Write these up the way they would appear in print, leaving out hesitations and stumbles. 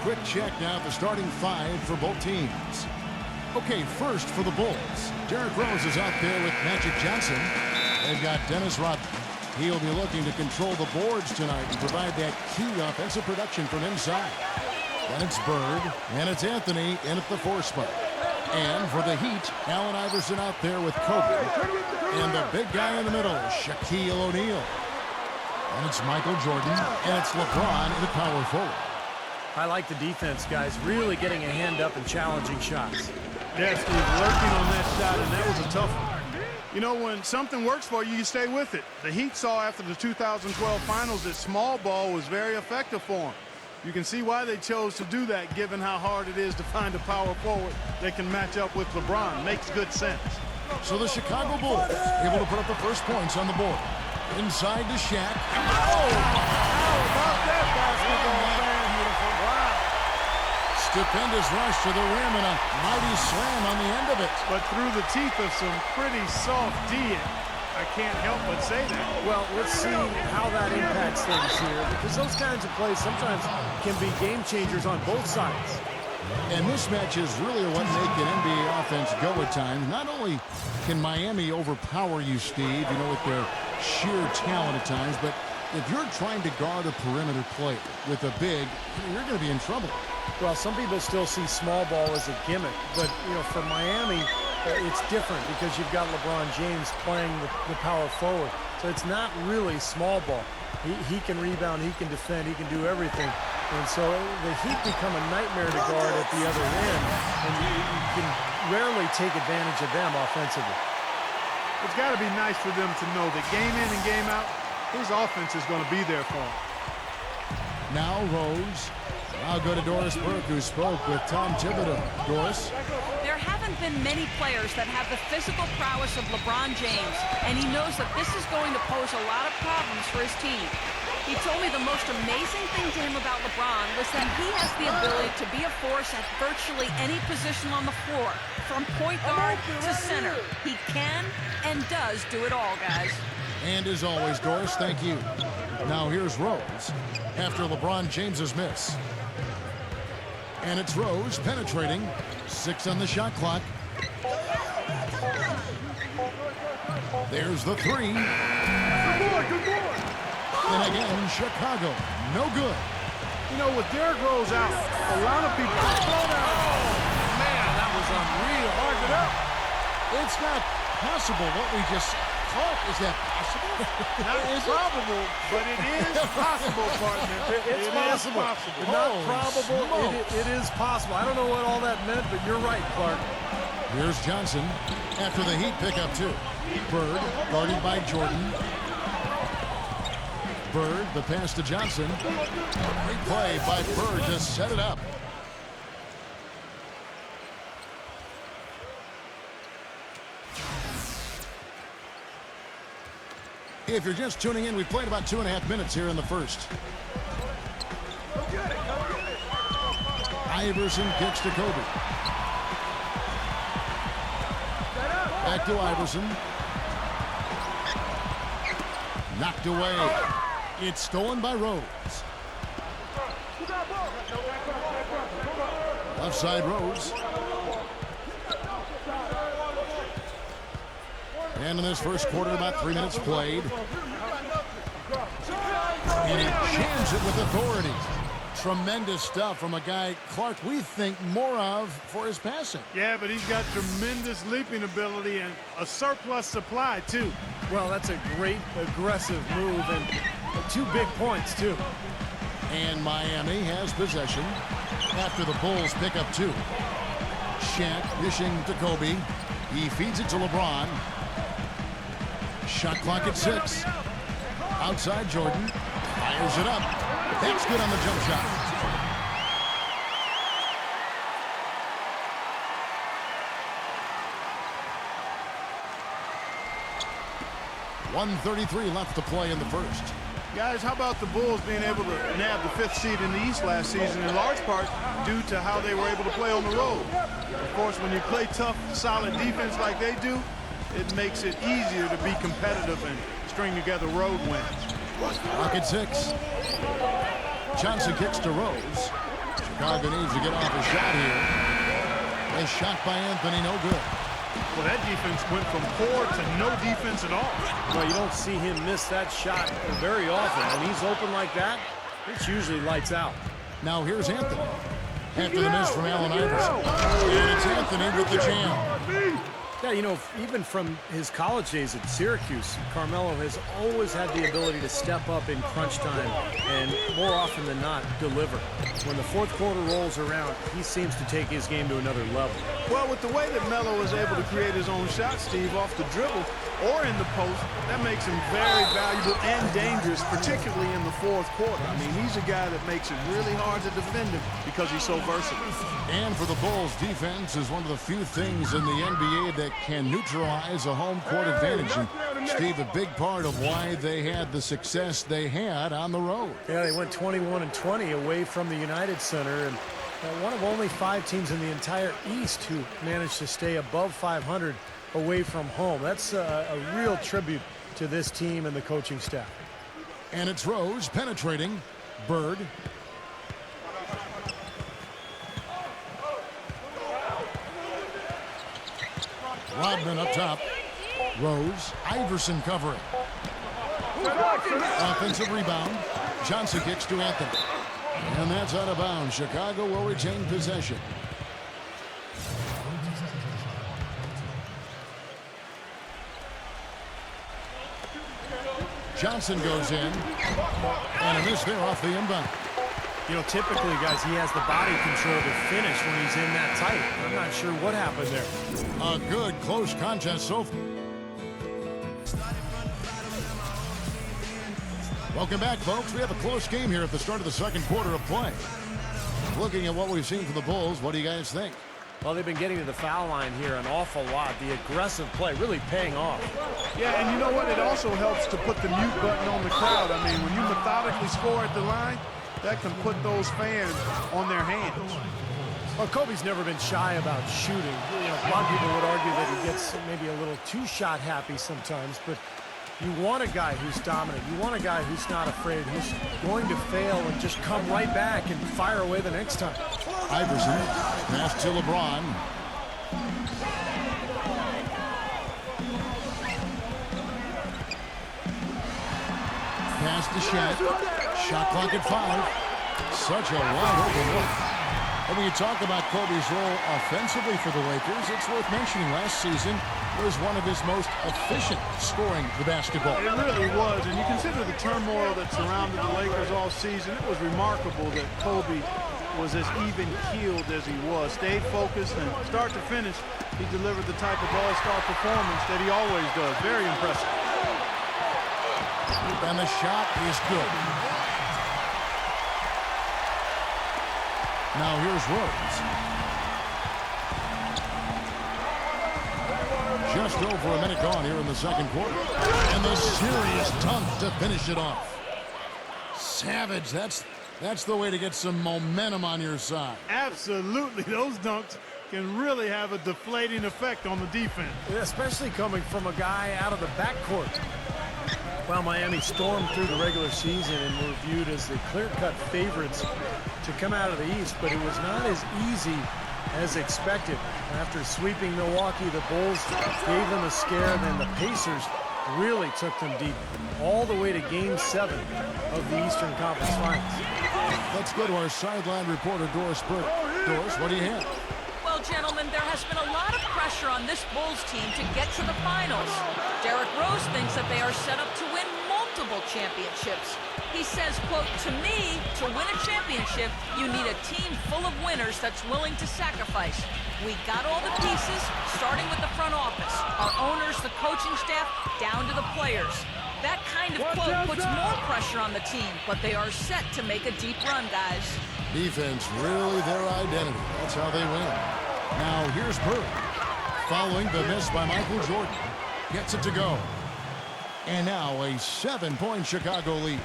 Quick check now at the starting five for both teams. Okay, first for the Bulls. Derrick Rose is out there with Magic Johnson. They've got Dennis Rodman. He'll be looking to control the boards tonight and provide that key offensive production from inside. Then it's Bird, and it's Anthony in at the 4 spot. And for the Heat, Allen Iverson out there with Kobe. And the big guy in the middle, Shaquille O'Neal. And it's Michael Jordan, and it's LeBron in the power forward. I like the defense, guys, really getting a hand up and challenging shots. Yes, Steve, lurking on that shot, and that was a tough one. You know, when something works for you, you stay with it. The Heat saw after the 2012 finals that small ball was very effective for them. You can see why they chose to do that, given how hard it is to find a power forward that can match up with LeBron. Makes good sense. So the Chicago Bulls able to put up the first points on the board. Inside to Shaq. Oh! How about that basketball, man? Beautiful. Wow. Stupendous rush to the rim and a mighty slam on the end of it. But through the teeth of some pretty soft D, I can't help but say that. Well, let's see how that impacts things here, because those kinds of plays sometimes can be game changers on both sides. And this match is really what make an NBA offense go at times. Not only can Miami overpower you, Steve, you know, with their sheer talent at times, but if you're trying to guard a perimeter play with a big, you're going to be in trouble. Well, some people still see small ball as a gimmick, but, you know, for Miami, it's different because you've got LeBron James playing the power forward. So it's not really small ball. He can rebound, he can defend, he can do everything. And so the Heat become a nightmare to guard at the other end, and you can rarely take advantage of them offensively. It's got to be nice for them to know that game in and game out, his offense is going to be there for him. Now Rose. I'll go to Doris Burke, who spoke with Tom Thibodeau. Doris? There haven't been many players that have the physical prowess of LeBron James, and he knows that this is going to pose a lot of problems for his team. He told me the most amazing thing to him about LeBron was that he has the ability to be a force at virtually any position on the floor, from point guard to center. He can and does do it all, guys. And as always, Doris, thank you. Now here's Rose after LeBron James's miss. And it's Rose penetrating. 6 on the shot clock. There's the 3. And again, Chicago. No good. You know, with Derrick Rose out, a lot of people... Man, that was unreal. Mark it up. It's not possible what we just caught. Is that possible? Not probable, but it is possible, partner. It's possible. Not probable. It is possible. I don't know what all that meant, but you're right, Clark. Here's Johnson after the Heat pick up 2. Bird guarded by Jordan. Bird, the pass to Johnson. Great play by Bird to set it up. If you're just tuning in, we've played about 2.5 minutes here in the first. Iverson kicks to Kobe. Back to Iverson. Knocked away. It's stolen by Rose. Left side Rose. And in this first quarter, about 3 minutes played. And he jams it with authority. Tremendous stuff from a guy, Clark, we think more of for his passing. Yeah, but he's got tremendous leaping ability and a surplus supply, too. Well, that's a great aggressive move and 2 big points, too. And Miami has possession after the Bulls pick up 2. Shaq dishing to Kobe. He feeds it to LeBron. Shot clock at 6. Outside Jordan. Fires it up. That's good on the jump shot. .133 left to play in the first. Guys, how about the Bulls being able to nab the 5th seed in the East last season, in large part due to how they were able to play on the road. Of course, when you play tough, solid defense like they do, it makes it easier to be competitive and string together road wins. Clock at 6. Johnson kicks to Rose. Chicago needs to get off a shot here. A shot by Anthony, no good. Well, that defense went from poor to no defense at all. Well, you don't see him miss that shot very often. When he's open like that, it's usually lights out. Now here's Anthony. After the miss from Allen Iverson. And it's Anthony with the jam. Yeah, you know, even from his college days at Syracuse, Carmelo has always had the ability to step up in crunch time and more often than not deliver. When the fourth quarter rolls around, he seems to take his game to another level. Well, with the way that Melo is able to create his own shot, Steve, off the dribble or in the post, that makes him very valuable and dangerous, particularly in the fourth quarter. I mean, he's a guy that makes it really hard to defend him because he's so versatile. And for the Bulls, defense is one of the few things in the NBA that can neutralize a home court advantage. And Steve, a big part of why they had the success they had on the road. Yeah, they went 21-20 away from the United Center, and one of only 5 teams in the entire East who managed to stay above 500 away from home. That's a real tribute to this team and the coaching staff. And it's Rose penetrating. Bird. Rodman up top. Rose. Iverson covering. Offensive rebound. Johnson kicks to Anthony. And that's out of bounds. Chicago will retain possession. Johnson goes in. And a miss there off the inbound. You know, typically, guys, he has the body control to finish when he's in that tight. I'm not sure what happened there. A good close contest so far. Welcome back, folks. We have a close game here at the start of the second quarter of play. Looking at what we've seen from the Bulls, what do you guys think? Well, they've been getting to the foul line here an awful lot. The aggressive play really paying off. Yeah, and you know what? It also helps to put the mute button on the crowd. I mean, when you methodically score at the line, that can put those fans on their hands. Well, Kobe's never been shy about shooting. You know, a lot of people would argue that he gets maybe a little too shot happy sometimes, but you want a guy who's dominant. You want a guy who's not afraid, who's going to fail and just come right back and fire away the next time. Iverson, pass to LeBron. Pass to Shaq. Shot clock at 5. Such a wide open look. And when you talk about Kobe's role offensively for the Lakers, it's worth mentioning last season was one of his most efficient scoring the basketball. It really was, and you consider the turmoil that surrounded the Lakers all season. It was remarkable that Kobe was as even-keeled as he was. Stayed focused, and start to finish, he delivered the type of all-star performance that he always does. Very impressive. And the shot is good. Now here's Rose. Just over a minute gone here in the second quarter. And the serious dunk to finish it off. Savage, that's the way to get some momentum on your side. Absolutely. Those dunks can really have a deflating effect on the defense. Especially coming from a guy out of the backcourt. Well, Miami stormed through the regular season and were viewed as the clear-cut favorites to come out of the East, but it was not as easy as expected. After sweeping Milwaukee, the Bulls gave them a scare, then the Pacers really took them deep, all the way to Game 7 of the Eastern Conference Finals. Let's go to our sideline reporter, Doris Burke. Doris, what do you have? Well, gentlemen, there has been a lot of pressure on this Bulls team to get to the finals. Derrick Rose thinks that they are set up to win multiple championships. He says, quote, "To me, to win a championship, you need a team full of winners that's willing to sacrifice. We got all the pieces, starting with the front office, our owners, the coaching staff, down to the players. That kind of quote puts more pressure on the team, but they are set to make a deep run, guys." Defense, really their identity. That's how they win. Now, here's Bird. Following the miss by Michael Jordan. Gets it to go. And now a 7-point Chicago lead.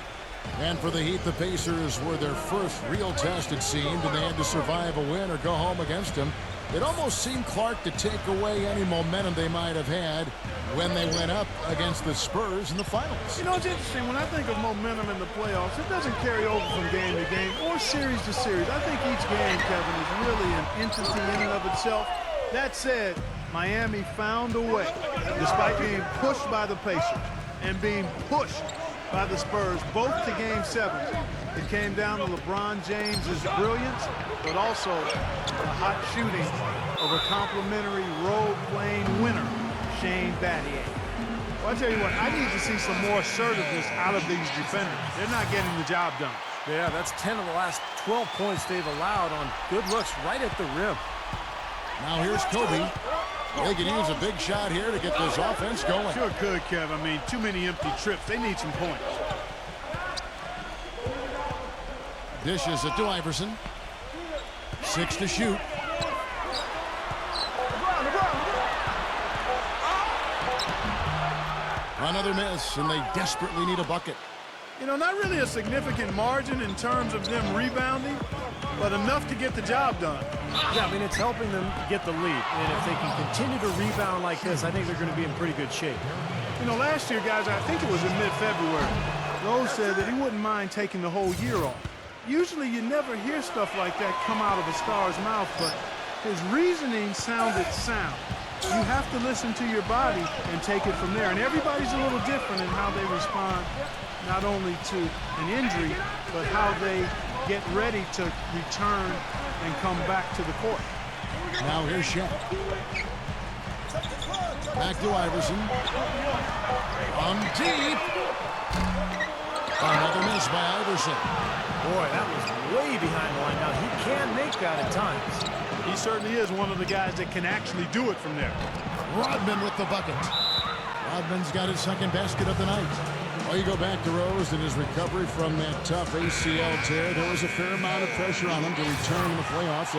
And for the Heat, the Pacers were their first real test, it seemed, and they had to survive a win or go home against them. It almost seemed Clark to take away any momentum they might have had when they went up against the Spurs in the finals. You know, it's interesting. When I think of momentum in the playoffs, it doesn't carry over from game to game or series to series. I think each game, Kevin, is really an entity in and of itself. That said, Miami found a way, despite being pushed by the Pacers and being pushed by the Spurs, both to Game 7. It came down to LeBron James's brilliance, but also the hot shooting of a complimentary role-playing winner, Shane Battier. Well, I tell you what, I need to see some more assertiveness out of these defenders. They're not getting the job done. Yeah, that's 10 of the last 12 points they've allowed on good looks right at the rim. Now here's Kobe. They could use a big shot here to get this offense going. Sure could, Kev. I mean, too many empty trips. They need some points. Dishes it to Iverson. 6 to shoot. Another miss, and they desperately need a bucket. You know, not really a significant margin in terms of them rebounding, but enough to get the job done. Yeah, I mean, it's helping them get the lead. And if they can continue to rebound like this, I think they're going to be in pretty good shape. You know, last year, guys, I think it was in mid-February, Rose said that he wouldn't mind taking the whole year off. Usually you never hear stuff like that come out of a star's mouth, but his reasoning sounded sound. You have to listen to your body and take it from there. And everybody's a little different in how they respond, not only to an injury, but how they get ready to return and come back to the court. Now here's Shaq. Back to Iverson. On deep. Another miss by Iverson. Boy, that was way behind the line. Now, he can make that at times. He certainly is one of the guys that can actually do it from there. Rodman with the bucket. Rodman's got his second basket of the night. Well, you go back to Rose and his recovery from that tough ACL tear. There was a fair amount of pressure on him to return in the playoffs,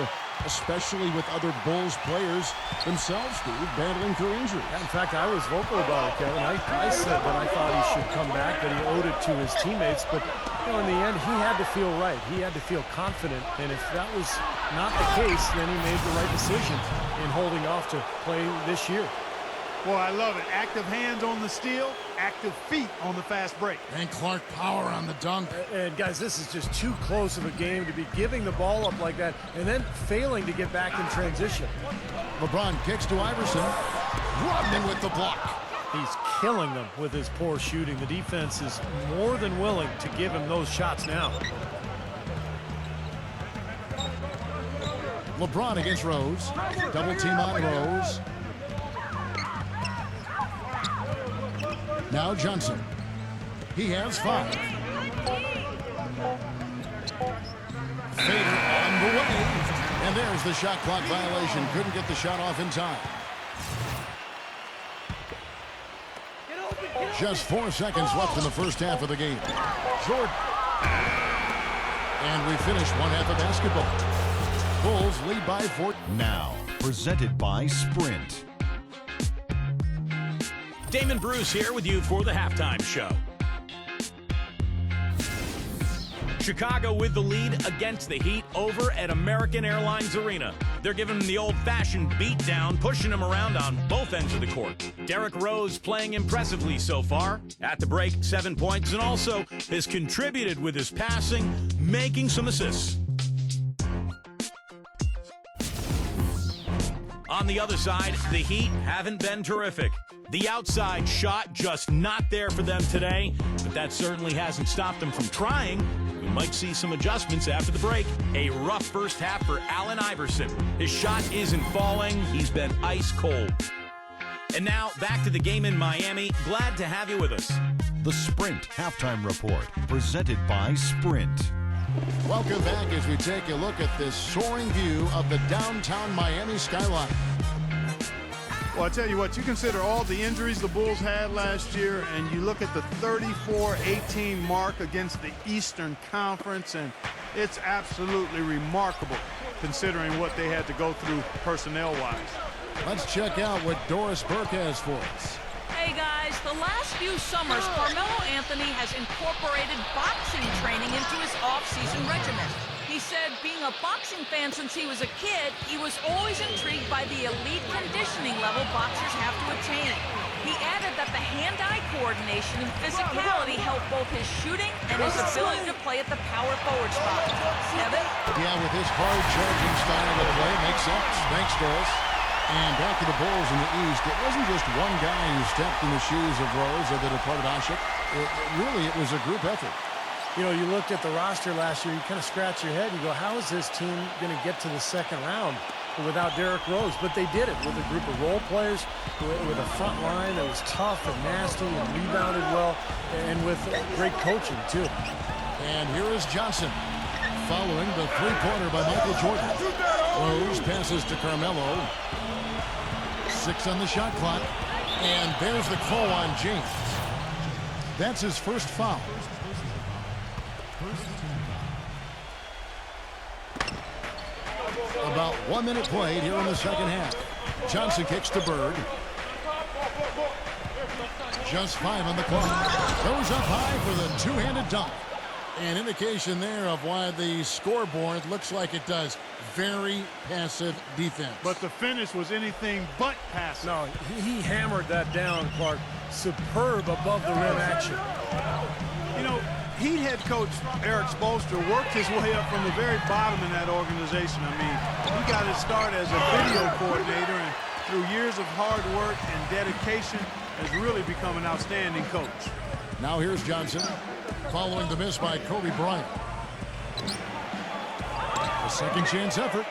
especially with other Bulls players themselves, Steve, battling through injury. In fact, I was vocal about it, Kevin. I said that I thought he should come back, that he owed it to his teammates. But you know, in the end, he had to feel right. He had to feel confident. And if that was not the case, then he made the right decision in holding off to play this year. Boy, I love it. Active hands on the steal, active feet on the fast break. And Clark power on the dunk. And guys, this is just too close of a game to be giving the ball up like that and then failing to get back in transition. LeBron kicks to Iverson. Rodman with the block. He's killing them with his poor shooting. The defense is more than willing to give him those shots now. LeBron against Rose. Double team on Rose. Now Johnson. He has 5. Fader on the way. And there's the shot clock violation. Couldn't get the shot off in time. Just 4 seconds left in the first half of the game. Jordan. And we finish one half of basketball. Bulls lead by 4. Now, presented by Sprint. Damon Bruce here with you for the halftime show. Chicago with the lead against the Heat over at American Airlines Arena. They're giving him the old-fashioned beatdown, pushing him around on both ends of the court. Derrick Rose playing impressively so far. At the break, 7 points, and also has contributed with his passing, making some assists. On the other side, the Heat haven't been terrific. The outside shot just not there for them today, but that certainly hasn't stopped them from trying. We might see some adjustments after the break. A rough first half for Allen Iverson. His shot isn't falling. He's been ice cold. And now back to the game in Miami. Glad to have you with us. The Sprint Halftime Report, presented by Sprint. Welcome back as we take a look at this soaring view of the downtown Miami skyline. Well, I tell you what, you consider all the injuries the Bulls had last year, and you look at the 34-18 mark against the Eastern Conference, and it's absolutely remarkable considering what they had to go through personnel-wise. Let's check out what Doris Burke has for us. Hey guys, the last few summers, Carmelo Anthony has incorporated boxing training into his off-season regimen. He said being a boxing fan since he was a kid, he was always intrigued by the elite conditioning level boxers have to attain. He added that the hand-eye coordination and physicality helped both his shooting and his ability to play at the power forward spot. Evan? Yeah, with his hard-charging style of play, makes sense. Thanks, Doris. And back to the Bulls in the East. It wasn't just one guy who stepped in the shoes of Rose or that departed Ashik. It was a group effort. You know, you looked at the roster last year, you kind of scratch your head. You go, how is this team going to get to the second round without Derrick Rose? But they did it with a group of role players, with a front line that was tough and nasty and rebounded well, and with great coaching, too. And here is Johnson following the three-pointer by Michael Jordan. Rose passes to Carmelo. 6 on the shot clock. And there's the call on James. That's his first foul. About 1 minute played here in the second half. Johnson kicks to Bird. Just 5 on the clock. Goes up high for the two-handed dunk. An indication there of why the scoreboard looks like it does. Very passive defense. But the finish was anything but passive. No, he hammered that down, Clark. Superb above the rim action. You know, Heat head coach Eric Spoelstra worked his way up from the very bottom in that organization. I mean, he got his start as a video coordinator, and through years of hard work and dedication has really become an outstanding coach. Now here's Johnson following the miss by Kobe Bryant. A second chance effort.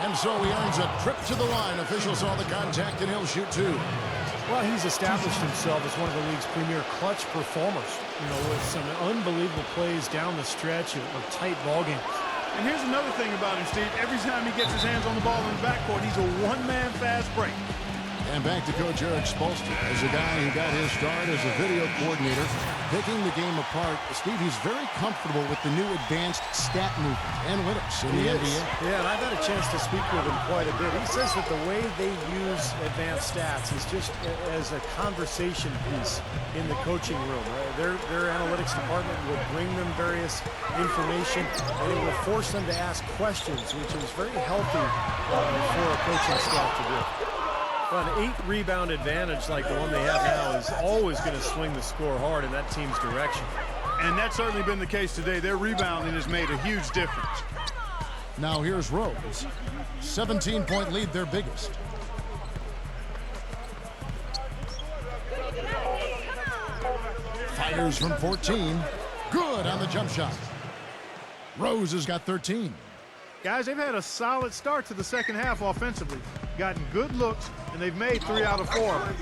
And so he earns a trip to the line. Officials saw the contact and he'll shoot 2. Well, he's established himself as one of the league's premier clutch performers, you know, with some unbelievable plays down the stretch of tight ball games. And here's another thing about him, Steve. Every time he gets his hands on the ball in the backcourt, he's a one-man fast break. And back to Coach Eric Spoelstra as a guy who got his start as a video coordinator, picking the game apart. Steve, he's very comfortable with the new advanced stat movement, analytics in the NBA. Yeah, and I've had a chance to speak with him quite a bit. He says that the way they use advanced stats is just as a conversation piece in the coaching room. Their analytics department will bring them various information, and it will force them to ask questions, which is very healthy for a coaching staff to do. Well, an 8-rebound advantage like the one they have now is always going to swing the score hard in that team's direction. And that's certainly been the case today. Their rebounding has made a huge difference. Now here's Rose. 17-point lead, their biggest. Fires from 14. Good on the jump shot. Rose has got 13. Guys, they've had a solid start to the second half offensively. Gotten good looks, and they've made 3 out of 4 of them.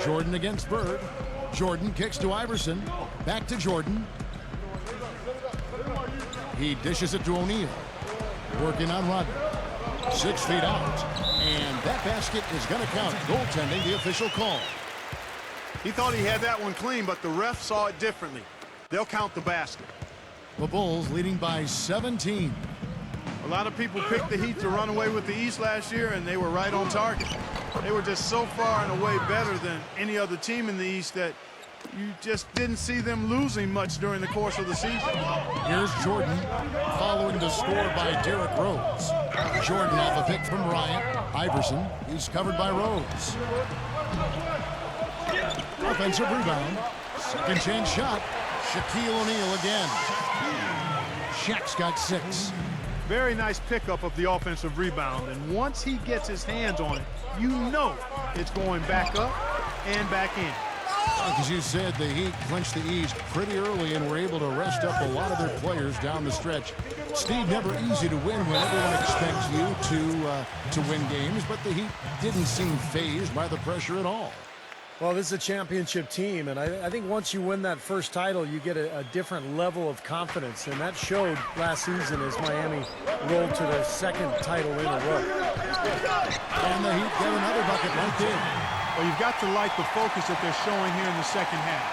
Jordan against Bird. Jordan kicks to Iverson. Back to Jordan. He dishes it to O'Neal. Working on Rodman. 6 feet out. And that basket is going to count. Goaltending, the official call. He thought he had that one clean, but the ref saw it differently. They'll count the basket. The Bulls leading by 17. A lot of people picked the Heat to run away with the East last year, and they were right on target. They were just so far and away better than any other team in the East that you just didn't see them losing much during the course of the season. Here's Jordan following the score by Derrick Rose. Jordan off a pick from Bryant. Iverson, he's covered by Rose. Offensive rebound. Second chance shot. Shaquille O'Neal again. Shaq's got 6. Very nice pickup of the offensive rebound, and once he gets his hands on it, you know it's going back up and back in. As you said, the Heat clinched the East pretty early and were able to rest up a lot of their players down the stretch. Steve, never easy to win when everyone expects you to win games, but the Heat didn't seem fazed by the pressure at all. Well, this is a championship team, and I think once you win that first title, you get a different level of confidence, and that showed last season as Miami rolled to their second title in a row. And the Heat get another bucket right there. Well, you've got to like the focus that they're showing here in the second half.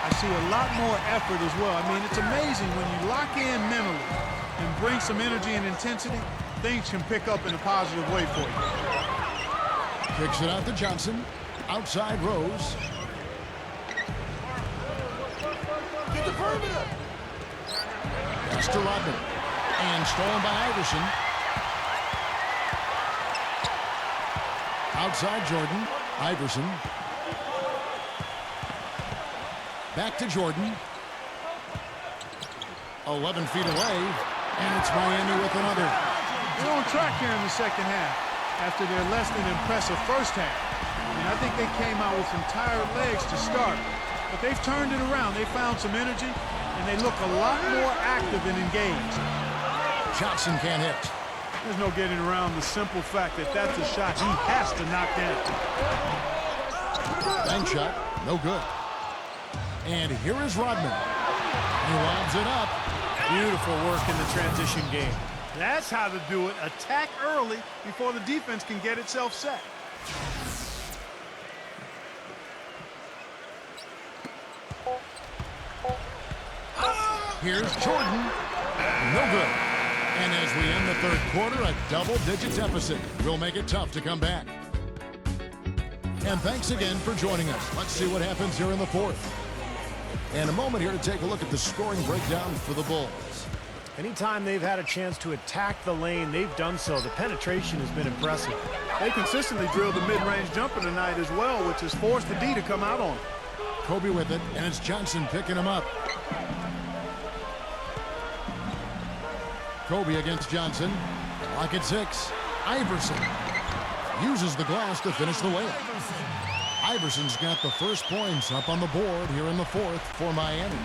I see a lot more effort as well. I mean, it's amazing when you lock in mentally and bring some energy and intensity, things can pick up in a positive way for you. Kicks it out to Johnson. Outside Rose. Pass to Rodman. And stolen by Iverson. Outside Jordan. Iverson. Back to Jordan. 11 feet away. And it's Miami with another. They're on track here in the second half after their less than impressive first half. I mean, I think they came out with some tired legs to start. But they've turned it around. They found some energy, and they look a lot more active and engaged. Johnson can't hit. There's no getting around the simple fact that that's a shot he has to knock down. Bank shot, no good. And here is Rodman. He lobs it up. Beautiful work in the transition game. That's how to do it. Attack early before the defense can get itself set. Here's Jordan. No good. And as we end the third quarter, a double-digit deficit will make it tough to come back. And thanks again for joining us. Let's see what happens here in the fourth. And a moment here to take a look at the scoring breakdown for the Bulls. Anytime they've had a chance to attack the lane, they've done so. The penetration has been impressive. They consistently drilled the mid-range jumper tonight as well, which has forced the D to come out on it. Kobe with it, and it's Johnson picking him up. Kobe against Johnson. Lock at 6. Iverson uses the glass to finish the layup. Iverson's got the first points up on the board here in the fourth for Miami.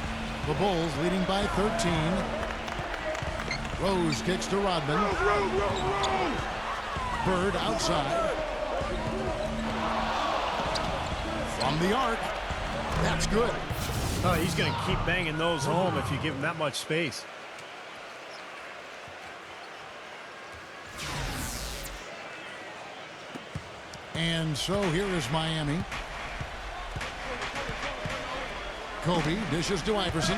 The Bulls leading by 13. Rose kicks to Rodman. Bird outside. From the arc. That's good. Oh, he's going to keep banging those home if you give him that much space. And so here is Miami. Kobe dishes to Iverson.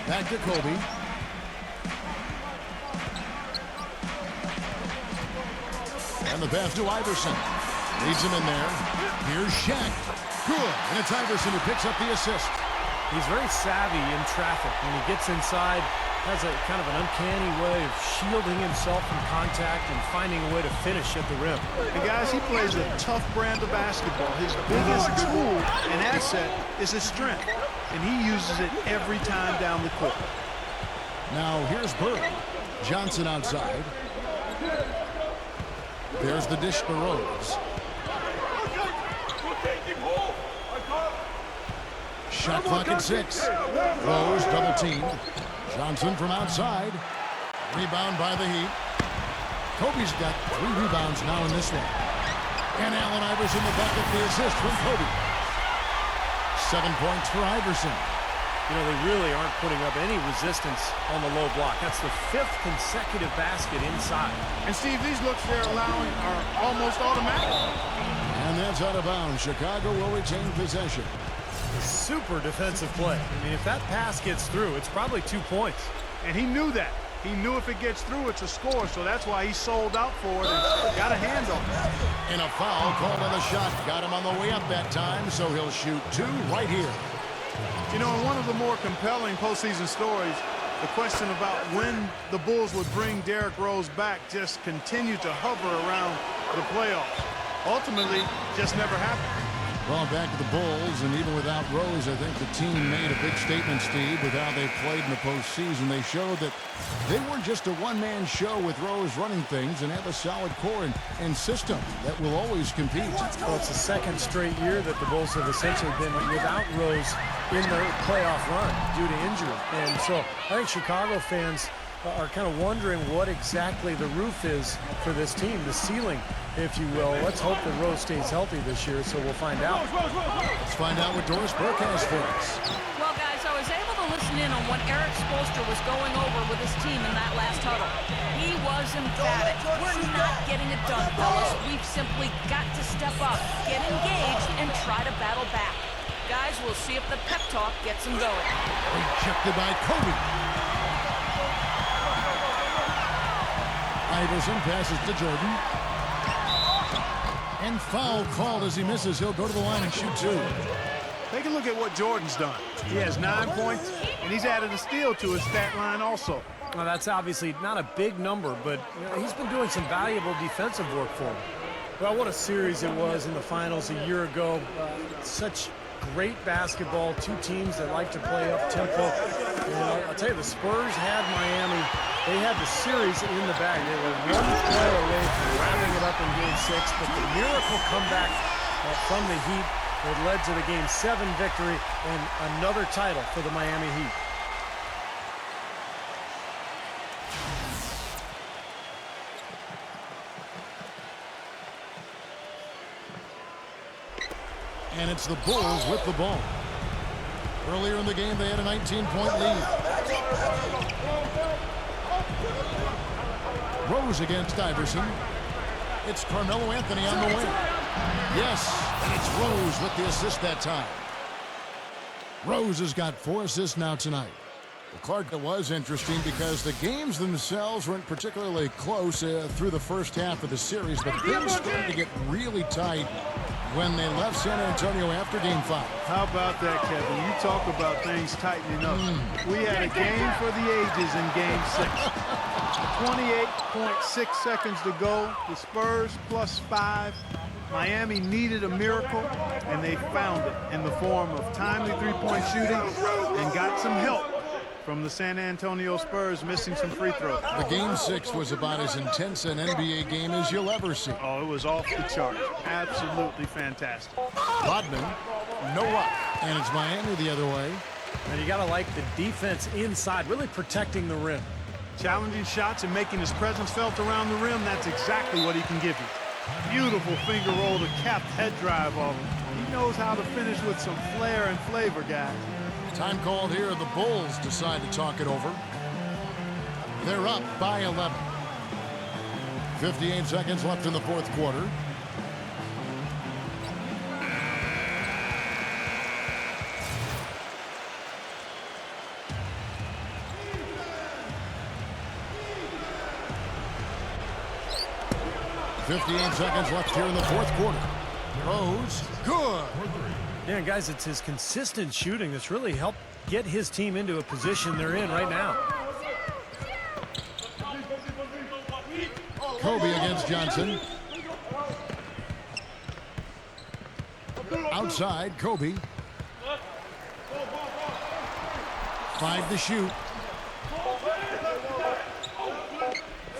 Back to Kobe. And the pass to Iverson. Leads him in there. Here's Shaq. Good. And it's Iverson who picks up the assist. He's very savvy in traffic. When he gets inside, has a kind of an uncanny way of shielding himself from contact and finding a way to finish at the rim. And guys, he plays a tough brand of basketball. His biggest tool and asset is his strength, and he uses it every time down the court. Now here's Bird. Johnson outside. There's the dish to Rose. Shot clock at 6. Rose double teamed. Johnson from outside. Rebound by the Heat. Kobe's got 3 rebounds now in this one. And Allen Iverson the bucket, the assist from Kobe. 7 points for Iverson. You know, they really aren't putting up any resistance on the low block. That's the 5th consecutive basket inside. And Steve, these looks they're allowing are almost automatic. And that's out of bounds. Chicago will retain possession. Super defensive play. I mean, if that pass gets through, it's probably 2 points. And he knew that. He knew if it gets through, it's a score, so that's why he sold out for it and got a hand on it. And a foul called on the shot. Got him on the way up that time, so he'll shoot 2 right here. You know, in one of the more compelling postseason stories, the question about when the Bulls would bring Derrick Rose back just continued to hover around the playoffs. Ultimately, just never happened. Well, back to the Bulls, and even without Rose, I think the team made a big statement, Steve, with how they played in the postseason. They showed that they weren't just a one-man show with Rose running things and have a solid core and system that will always compete. Well, it's the second straight year that the Bulls have essentially been without Rose in their playoff run due to injury. And so I think Chicago fans are kind of wondering what exactly the roof is for this team, the ceiling, if you will. Let's hope that Rose stays healthy this year, so we'll find out. Let's find out what Doris Burke has for us. Well, guys, I was able to listen in on what Eric Spoelstra was going over with his team in that last huddle. He was emphatic. We're not getting it done, fellas. We've simply got to step up, get engaged, and try to battle back. Guys, we'll see if the pep talk gets them going. Rejected by Kobe. Iverson passes to Jordan. And foul called as he misses. He'll go to the line and shoot 2. Take a look at what Jordan's done. He has 9 points, and he's added a steal to his stat line also. Well, that's obviously not a big number, but he's been doing some valuable defensive work for him. Well, what a series it was in the finals a year ago. Such great basketball, two teams that like to play up-tempo. And I'll tell you, the Spurs had Miami. They had the series in the bag. They were one play away from wrapping it up in Game 6, but the miracle comeback from the Heat that led to the Game 7 victory and another title for the Miami Heat. And it's the Bulls with the ball. Earlier in the game, they had a 19-point lead. Rose against Iverson. It's Carmelo Anthony on the wing. Yes, and it's Rose with the assist that time. Rose has got 4 assists now tonight. Well, Clark, it was interesting because the games themselves weren't particularly close through the first half of the series, but things started to get really tight when they left San Antonio after Game 5. How about that, Kevin? You talk about things tightening up. We had a game for the ages in Game 6. 28.6 seconds to go. The Spurs +5. Miami needed a miracle, and they found it in the form of timely three-point shooting and got some help from the San Antonio Spurs missing some free throws. The Game 6 was about as intense an NBA game as you'll ever see. Oh, it was off the charts. Absolutely fantastic. Rodman, no luck. And it's Miami the other way. And you got to like the defense inside, really protecting the rim. Challenging shots and making his presence felt around the rim, that's exactly what he can give you. Beautiful finger roll to cap head drive off him. He knows how to finish with some flair and flavor, guys. Time called here. The Bulls decide to talk it over. They're up by 11. 58 seconds left in the fourth quarter. .58 seconds left here in the fourth quarter. Rose, good. Yeah, guys, it's his consistent shooting that's really helped get his team into a position they're in right now. Kobe against Johnson. Outside, Kobe. 5 to shoot.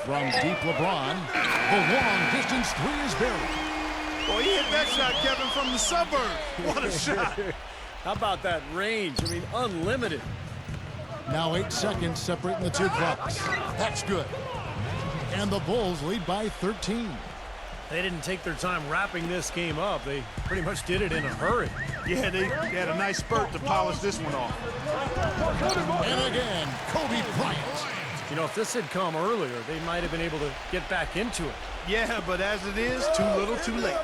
From deep LeBron. The long-distance three is buried. Boy, he hit that shot, Kevin, from the suburbs. What a shot. How about that range? I mean, unlimited. Now 8 seconds separating the two clocks. That's good. And the Bulls lead by 13. They didn't take their time wrapping this game up. They pretty much did it in a hurry. Yeah, they had a nice spurt to polish this one off. And again, Kobe Bryant. You know, if this had come earlier, they might have been able to get back into it. Yeah, but as it is, too little, too late.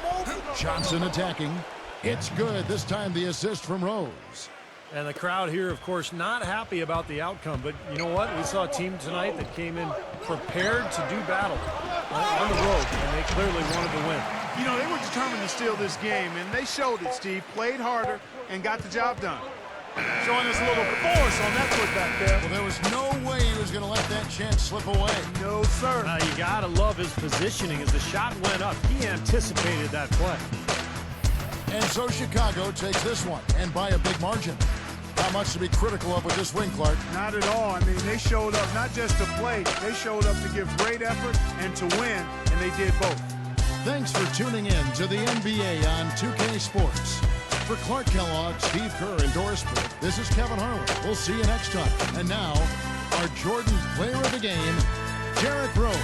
Johnson attacking. It's good. This time the assist from Rose. And the crowd here, of course, not happy about the outcome. But you know what? We saw a team tonight that came in prepared to do battle on the road, and they clearly wanted to win. You know, they were determined to steal this game, and they showed it, Steve. Played harder and got the job done. Showing us a little force on that putback there. Well, there was no way he was going to let that chance slip away. No, sir. You got to love his positioning. As the shot went up, he anticipated that play. And so Chicago takes this one, and by a big margin. Not much to be critical of with this win, Clark. Not at all. I mean, they showed up not just to play. They showed up to give great effort and to win, and they did both. Thanks for tuning in to the NBA on 2K Sports. For Clark Kellogg, Steve Kerr, and Doris Burke, this is Kevin Harlan. We'll see you next time. And now, our Jordan Player of the Game, Derrick Rose.